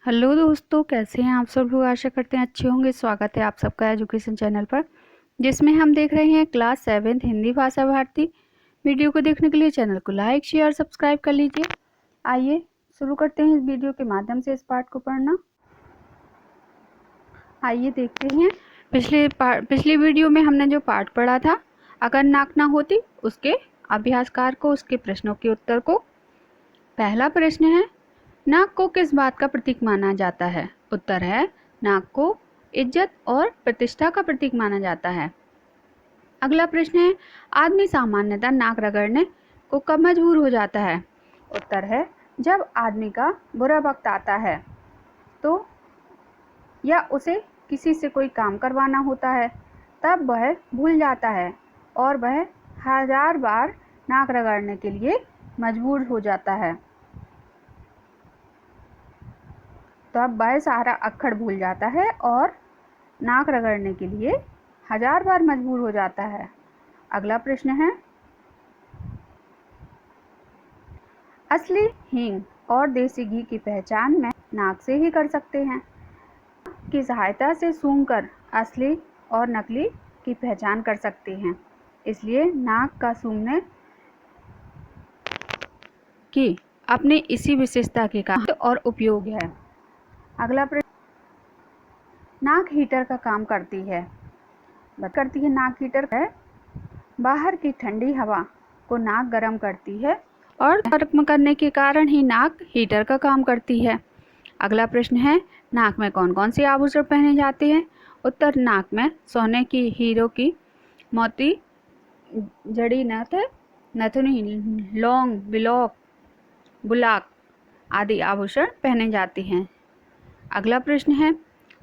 Hello दोस्तों, कैसे हैं आप सब लोग। आशा करते हैं अच्छे होंगे। स्वागत है आप सबका एजुकेशन चैनल पर, जिसमें हम देख रहे हैं क्लास 7 हिंदी भाषा भारती। वीडियो को देखने के लिए चैनल को लाइक शेयर सब्सक्राइब कर लीजिए। आइए शुरू करते हैं इस वीडियो के माध्यम से इस पाठ को पढ़ना। आइए देखते हैं पिछले वीडियो में हमने जो पाठ पढ़ा था, अगर नाक ना होती, उसके अभ्यासकार को, उसके प्रश्नों के उत्तर को। पहला प्रश्न है, नाक को किस बात का प्रतीक माना जाता है। उत्तर है, नाक को इज्जत और प्रतिष्ठा का प्रतीक माना जाता है। अगला प्रश्न है, आदमी सामान्यतः नाक रगड़ने को कब मजबूर हो जाता है। उत्तर है, जब आदमी का बुरा वक्त आता है तो, या उसे किसी से कोई काम करवाना होता है, तब वह भूल जाता है और वह 1000 बार नाक रगड़ने के लिए मजबूर हो जाता है। तब वह सारा अक्खड़ भूल जाता है और नाक रगड़ने के लिए 1000 बार मजबूर हो जाता है। अगला प्रश्न है, असली हींग और देसी घी की पहचान में नाक से ही कर सकते हैं। की सहायता से सूंघकर असली और नकली की पहचान कर सकते हैं। इसलिए नाक का सूंघने की अपनी इसी विशेषता के कारण और उपयोग है। अगला प्रश्न, नाक हीटर का काम करती है। नाक हीटर है, बाहर की ठंडी हवा को नाक गर्म करती है और गर्म करने के कारण ही नाक हीटर का काम करती है। अगला प्रश्न है, नाक में कौन कौन से आभूषण पहने जाते हैं। उत्तर, नाक में सोने की, हीरो की, मोती, जड़ी नथ, नथुनी, लौंग, बिलोक, बुलाक आदि आभूषण पहने जाते हैं। अगला प्रश्न है,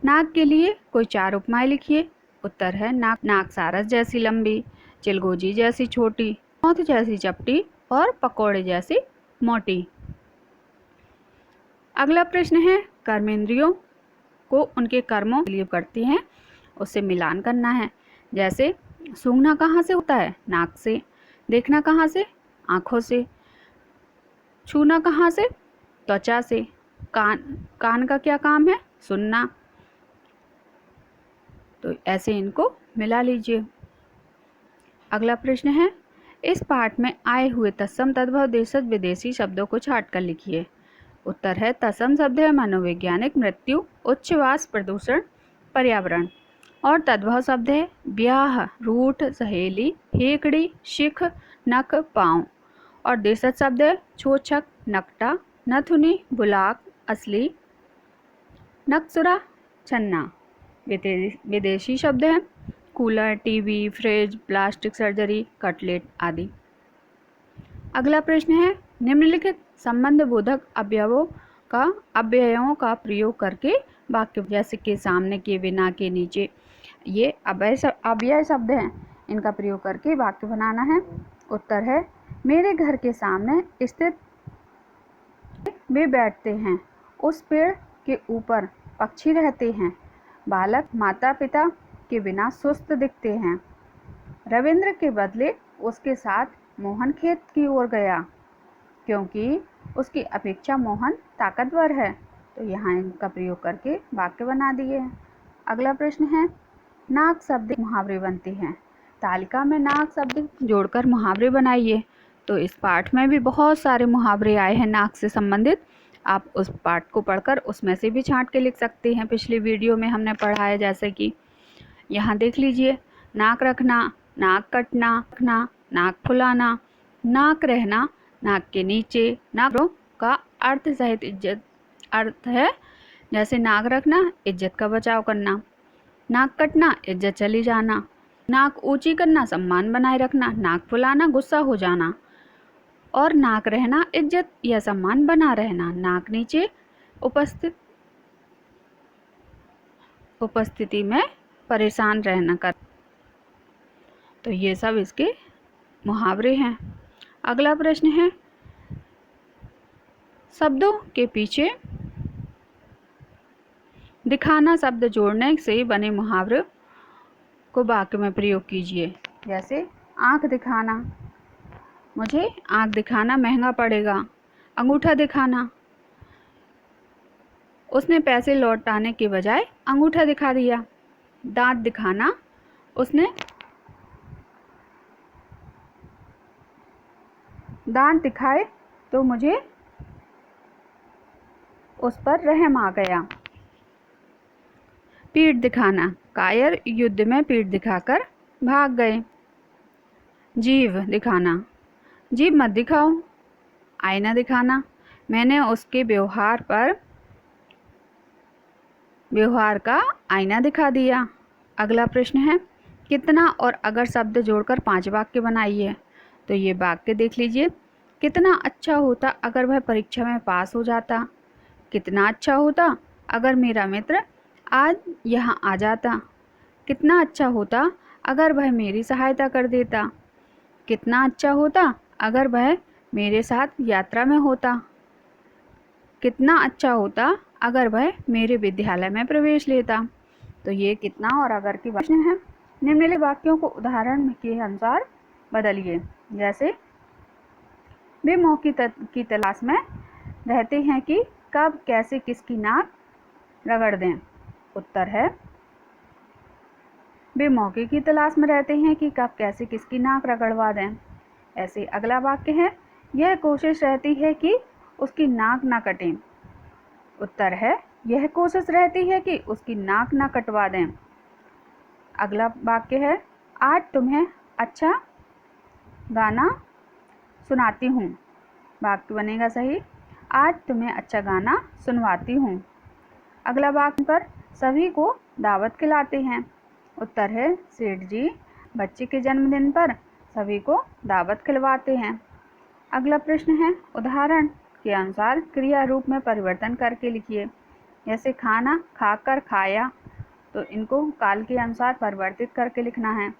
नाक के लिए कोई 4 उपमाएं लिखिए। उत्तर है, नाक सारस जैसी लंबी, चिलगोजी जैसी छोटी, मौत जैसी चपटी और पकौड़े जैसी मोटी। अगला प्रश्न है, कर्मेंद्रियों को उनके कर्मों के लिए करती हैं, उससे मिलान करना है। जैसे सूंघना कहाँ से होता है, नाक से। देखना कहाँ से, आँखों से। छूना कहाँ से, त्वचा से। कान का क्या काम है, सुनना। तो ऐसे इनको मिला लीजिए। अगला प्रश्न है, इस पाठ में आए हुए तत्सम तद्भव देशज विदेशी शब्दों को छाट कर लिखिए। उत्तर है, तत्सम शब्द है मनोवैज्ञानिक, मृत्यु, उच्छ्वास, प्रदूषण, पर्यावरण। और तद्भव शब्द है ब्याह, रूठ, सहेली, हेकड़ी, शिख, नख, पाँव। और देशज शब्द है छोछक, नकटा, नथुनी, बुलाक, असली, नक्सुरा, छन्ना। विदेशी शब्द हैं cooler, TV, fridge, plastic surgery, cutlet आदि। अगला प्रश्न है, निम्नलिखित संबंध बोधक अव्ययों का प्रयोग करके वाक्य, जैसे कि सामने के, बिना के, नीचे, ये अव्यय शब्द हैं, इनका प्रयोग करके वाक्य बनाना है। उत्तर है, मेरे घर के सामने स्थित वे बैठते हैं, उस पेड़ के ऊपर पक्षी रहते हैं, बालक माता पिता के बिना सुस्त दिखते हैं, रविंद्र के बदले उसके साथ मोहन खेत की ओर गया, क्योंकि उसकी अपेक्षा मोहन ताकतवर है। तो यहाँ इनका प्रयोग करके वाक्य बना दिए हैं। अगला प्रश्न है, नाक शब्द मुहावरे बनते हैं। तालिका में नाक शब्द जोड़कर मुहावरे बनाइए। तो इस पाठ में भी बहुत सारे मुहावरे आए हैं नाक से संबंधित। आप उस पाठ को पढ़कर उसमें से भी छांट के लिख सकते हैं। पिछले वीडियो में हमने पढ़ा है, जैसे कि यहाँ देख लीजिए, नाक रखना, नाक कटना, नाक फुलाना, नाक रहना, नाक के नीचे। नाक का अर्थ सहित इज्जत अर्थ है, जैसे नाक रखना इज्जत का बचाव करना, नाक कटना इज्जत चली जाना, नाक ऊंची करना सम्मान बनाए रखना, नाक फुलाना गुस्सा हो जाना, और नाक रहना इज्जत या सम्मान बना रहना, नाक नीचे उपस्थिति में परेशान रहना कर। तो ये सब इसके मुहावरे हैं। अगला प्रश्न है, शब्दों के पीछे दिखाना शब्द जोड़ने से बने मुहावरे को वाक्य में प्रयोग कीजिए। जैसे आँख दिखाना, मुझे आँख दिखाना महंगा पड़ेगा। अंगूठा दिखाना, उसने पैसे लौटाने के बजाय अंगूठा दिखा दिया। दांत दिखाना, उसने दांत दिखाए तो मुझे उस पर रहम आ गया। पीठ दिखाना, कायर युद्ध में पीठ दिखाकर भाग गए। जीभ दिखाना, जीभ मत दिखाओ। आईना दिखाना, मैंने उसके व्यवहार का आईना दिखा दिया। अगला प्रश्न है, कितना और अगर शब्द जोड़कर 5 वाक्य बनाइए। तो ये वाक्य देख लीजिए। कितना अच्छा होता अगर वह परीक्षा में पास हो जाता। कितना अच्छा होता अगर मेरा मित्र आज यहाँ आ जाता। कितना अच्छा होता अगर वह मेरी सहायता कर देता। कितना अच्छा होता अगर वह मेरे साथ यात्रा में होता। कितना अच्छा होता अगर वह मेरे विद्यालय में प्रवेश लेता। तो ये कितना और अगर की प्रश्न है। निम्नलिखित वाक्यों को उदाहरण के अनुसार बदलिए। जैसे, वे मौके की तलाश में रहते हैं कि कब कैसे किसकी नाक रगड़ दें। उत्तर है, वे मौके की तलाश में रहते हैं कि कब कैसे किसकी नाक रगड़वा दें। ऐसे अगला वाक्य है, यह कोशिश रहती है कि उसकी नाक ना कटें। उत्तर है, यह कोशिश रहती है कि उसकी नाक ना कटवा दें। अगला वाक्य है, आज तुम्हें अच्छा गाना सुनाती हूँ। वाक्य बनेगा सही, आज तुम्हें अच्छा गाना सुनवाती हूँ। अगला वाक्य पर सभी को दावत खिलाते हैं। उत्तर है, सेठ जी बच्चे के जन्मदिन पर सभी को दावत खिलवाते हैं। अगला प्रश्न है, उदाहरण के अनुसार क्रिया रूप में परिवर्तन करके लिखिए। जैसे खाना खाकर खाया, तो इनको काल के अनुसार परिवर्तित करके लिखना है।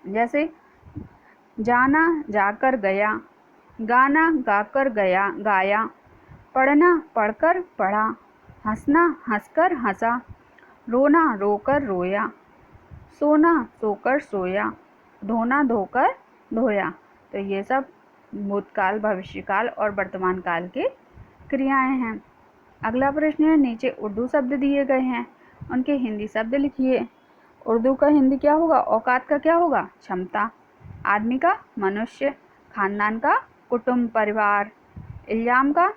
जैसे जाना जाकर गया, गाना गाकर गाया, पढ़ना पढ़कर पढ़ा, हंसना हंसकर हंसा, रोना रोकर रोया, सोना सोकर सोया, धोना धोकर धोया। तो ये सब भूतकाल, भविष्यकाल और वर्तमान काल के क्रियाएं हैं। अगला प्रश्न है, नीचे उर्दू शब्द दिए गए हैं, उनके हिंदी शब्द लिखिए। उर्दू का हिंदी क्या होगा? औकात का क्या होगा? क्षमता। आदमी का मनुष्य, खानदान का कुटुंब परिवार, इल्जाम का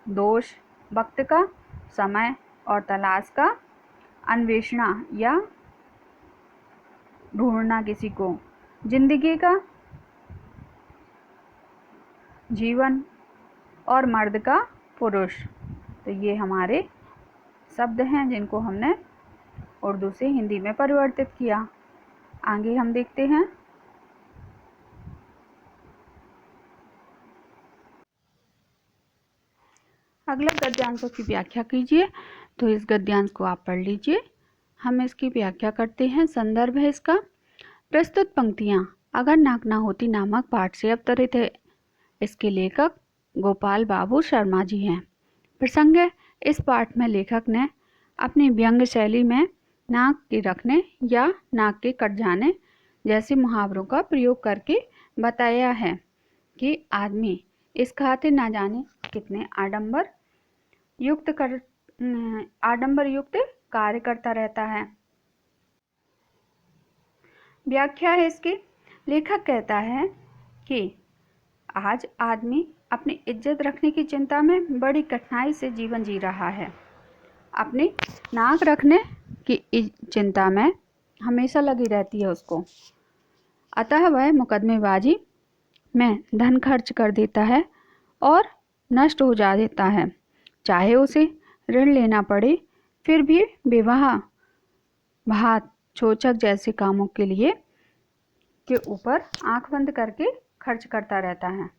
दोष, वक्त का समय और तलाश का अन्वेषणा या ढूंढना किसी को, जिंदगी का जीवन और मर्द का पुरुष। तो ये हमारे शब्द हैं जिनको हमने उर्दू से हिंदी में परिवर्तित किया। आगे हम देखते हैं। अगला गद्यांशों की व्याख्या कीजिए। तो इस गद्यांश को आप पढ़ लीजिए, हम इसकी व्याख्या करते हैं। संदर्भ है इसका, प्रस्तुत पंक्तियाँ अगर नाक ना होती नामक पाठ से अवतरित है। इसके लेखक गोपाल बाबू शर्मा जी हैं। प्रसंग है, इस पाठ में लेखक ने अपनी व्यंग्य शैली में नाक के रखने या नाक के कट जाने जैसे मुहावरों का प्रयोग करके बताया है कि आदमी इस खातिर ना जाने कितने आडंबर युक्त कार्य करता रहता है। व्याख्या है इसकी, लेखक कहता है कि आज आदमी अपनी इज्जत रखने की चिंता में बड़ी कठिनाई से जीवन जी रहा है। अपनी नाक रखने की चिंता में हमेशा लगी रहती है उसको। अतः वह मुकदमेबाजी में धन खर्च कर देता है और नष्ट हो जा देता है। चाहे उसे ऋण लेना पड़े, फिर भी विवाह, भात, छोचक जैसे कामों के लिए के ऊपर आंख बंद करके खर्च करता रहता है।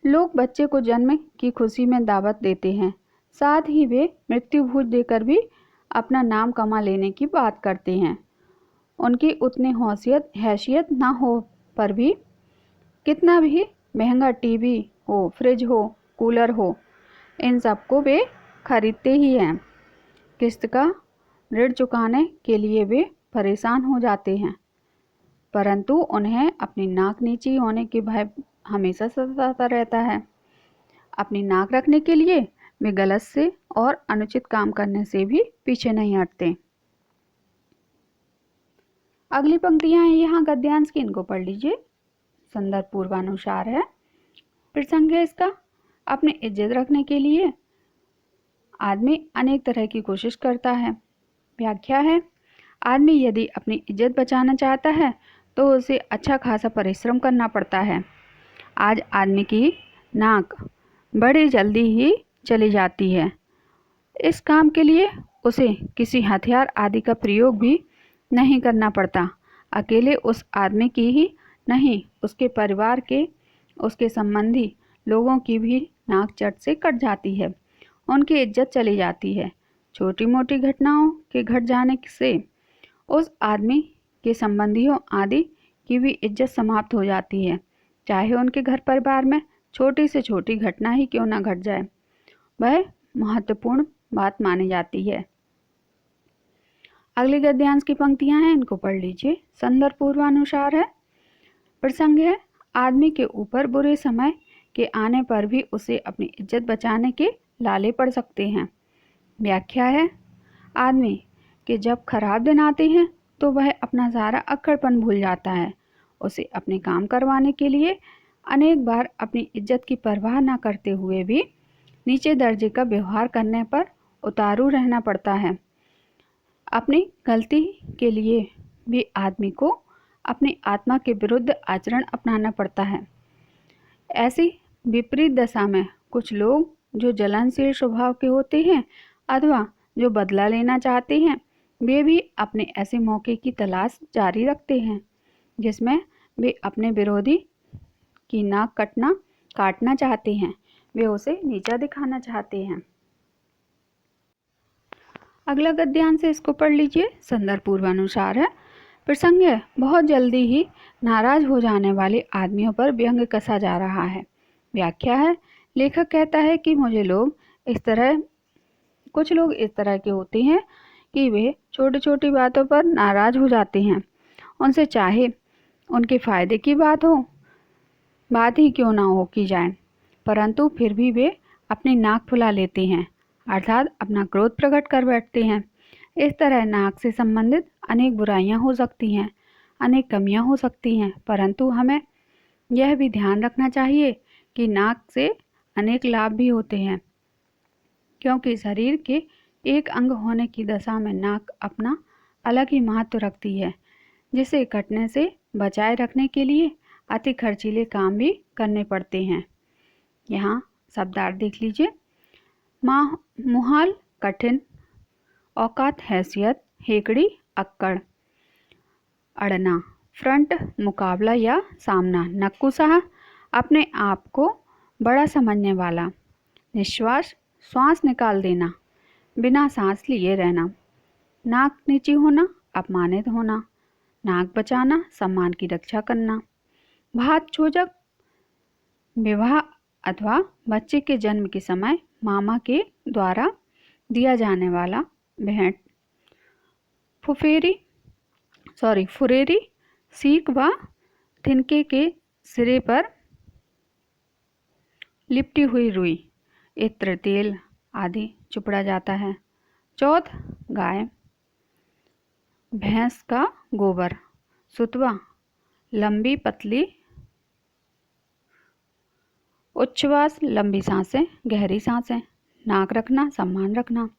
लोग बच्चे को जन्म की खुशी में दावत देते हैं, साथ ही वे मृत्यु भोज देकर भी अपना नाम कमा लेने की बात करते हैं। उनकी उतनी हैसियत ना हो पर भी कितना भी महंगा टीवी हो, फ्रिज हो, कूलर हो, इन सबको वे खरीदते ही हैं। किस्त का ऋण चुकाने के लिए वे परेशान हो जाते हैं, परंतु उन्हें अपनी नाक नीची होने के भय हमेशा सताता रहता है। अपनी नाक रखने के लिए वे गलत से और अनुचित काम करने से भी पीछे नहीं हटते। अगली पंक्तियां हैं यहाँ गद्यांश की, इनको पढ़ लीजिए। संदर्भ पूर्वानुसार है। प्रसंग है इसका, अपनी इज्जत रखने के लिए आदमी अनेक तरह की कोशिश करता है। व्याख्या है, आदमी यदि अपनी इज्जत बचाना चाहता है तो उसे अच्छा खासा परिश्रम करना पड़ता है। आज आदमी की नाक बड़ी जल्दी ही चली जाती है। इस काम के लिए उसे किसी हथियार आदि का प्रयोग भी नहीं करना पड़ता। अकेले उस आदमी की ही नहीं, उसके परिवार के, उसके संबंधी लोगों की भी नाक चट से कट जाती है, उनकी इज्जत चली जाती है। छोटी मोटी घटनाओं के घट जाने से उस आदमी के संबंधियों आदि की भी इज्जत समाप्त हो जाती है, चाहे उनके घर परिवार में छोटी से छोटी घटना ही क्यों न घट जाए, वह महत्वपूर्ण बात मानी जाती है। अगले गद्यांश की पंक्तियां हैं, इनको पढ़ लीजिए। संदर्भ पूर्वानुसार है। प्रसंग है, आदमी के ऊपर बुरे समय के आने पर भी उसे अपनी इज्जत बचाने के लाले पड़ सकते हैं। व्याख्या है, आदमी के जब खराब दिन आते हैं तो वह अपना सारा अक्कड़पन भूल जाता है। उसे अपने काम करवाने के लिए अनेक बार अपनी इज्जत की परवाह न करते हुए भी नीचे दर्जे का व्यवहार करने पर उतारू रहना पड़ता है। अपनी गलती के लिए भी आदमी को अपनी आत्मा के विरुद्ध आचरण अपनाना पड़ता है। ऐसी विपरीत दशा में कुछ लोग जो जलनशील स्वभाव के होते हैं अथवा जो बदला लेना चाहते हैं, वे भी अपने ऐसे मौके की तलाश जारी रखते हैं जिसमें वे अपने विरोधी की नाक काटना चाहते हैं, वे उसे नीचा दिखाना चाहते हैं। अगला गद्यांश से इसको पढ़ लीजिए। संदर्भ पूर्वानुसार है। प्रसंग है, बहुत जल्दी ही नाराज हो जाने वाले आदमियों पर व्यंग कसा जा रहा है। व्याख्या है, लेखक कहता है कि कुछ लोग इस तरह के होते हैं कि वे छोटी छोटी बातों पर नाराज हो जाते हैं। उनसे चाहे उनके फायदे की बात ही क्यों ना हो की जाए, परंतु फिर भी वे अपनी नाक फुला लेते हैं, अर्थात अपना क्रोध प्रकट कर बैठते हैं। इस तरह नाक से संबंधित अनेक बुराइयां हो सकती हैं, अनेक कमियां हो सकती हैं, परंतु हमें यह भी ध्यान रखना चाहिए कि नाक से अनेक लाभ भी होते हैं, क्योंकि शरीर के एक अंग होने की दशा में नाक अपना अलग ही महत्व रखती है, जिसे कटने से बचाए रखने के लिए अति खर्चीले काम भी करने पड़ते हैं। यहाँ शब्दार्थ देख लीजिए। मुहाल कठिन, औकात हैसियत, हेकड़ी अक्कड़, अड़ना फ्रंट मुकाबला या सामना, नक्कुसाह अपने आप को बड़ा समझने वाला, निश्वास श्वास निकाल देना, बिना सांस लिए रहना, नाक नीची होना, अपमानित होना, नाक बचाना, सम्मान की रक्षा करना, भात चोजक, विवाह अथवा बच्चे के जन्म के समय मामा के द्वारा दिया जाने वाला भेंट, फुरेरी, सीख व तिनके के सिरे पर लिपटी हुई रुई, इत्र तेल आदि चुपड़ा जाता है। चौथ, गाय भैंस का गोबर, सुतवा लंबी पतली उच्छ्वास, लंबी सांसें, गहरी सांसें, नाक रखना, सम्मान रखना,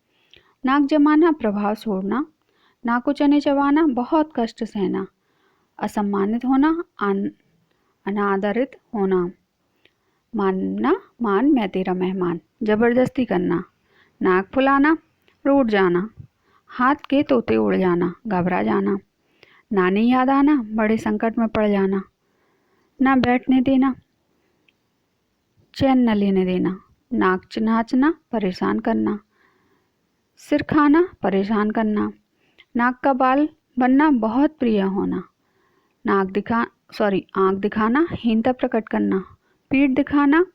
नाक जमाना, प्रभाव छोड़ना, नाक चने चबाना, बहुत कष्ट सहना, असम्मानित होना, अनादरित होना, मानना, मान मैं तेरा मेहमान, जबरदस्ती करना, नाक फुलाना, रूठ जाना, हाथ के तोते उड़ जाना, घबरा जाना, नानी याद आना, बड़े संकट में पड़ जाना, ना बैठने देना, चैन न लेने देना, नाक नाचना, परेशान करना, सिर खाना, परेशान करना, नाक का बाल बनना, बहुत प्रिय होना, आँख दिखाना, हीनता प्रकट करना, पीठ दिखाना,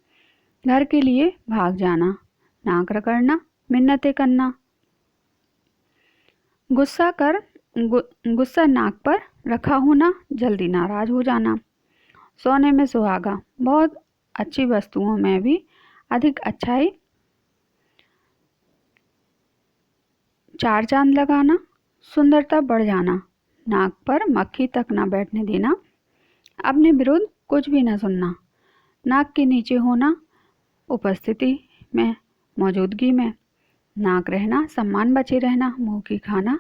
घर के लिए भाग जाना, नाक रगड़ना, मिन्नतें करना, गुस्सा नाक पर रखा होना, जल्दी नाराज हो जाना, सोने में सुहागा, बहुत अच्छी वस्तुओं में भी अधिक अच्छाई, चार चांद लगाना, सुंदरता बढ़ जाना, नाक पर मक्खी तक ना बैठने देना, अपने विरुद्ध कुछ भी ना सुनना, नाक के नीचे होना, उपस्थिति में, मौजूदगी में, नाक रहना, सम्मान बचे रहना, मुंह की खाना,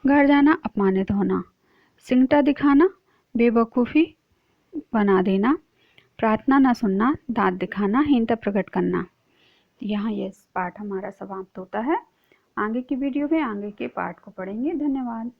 घर जाना, अपमानित होना, सिंगटा दिखाना, बेवकूफ़ी बना देना, प्रार्थना न सुनना, दांत दिखाना, हीनता प्रकट करना। यहाँ ये पाठ हमारा समाप्त होता है। आगे की वीडियो में आगे के पाठ को पढ़ेंगे। धन्यवाद।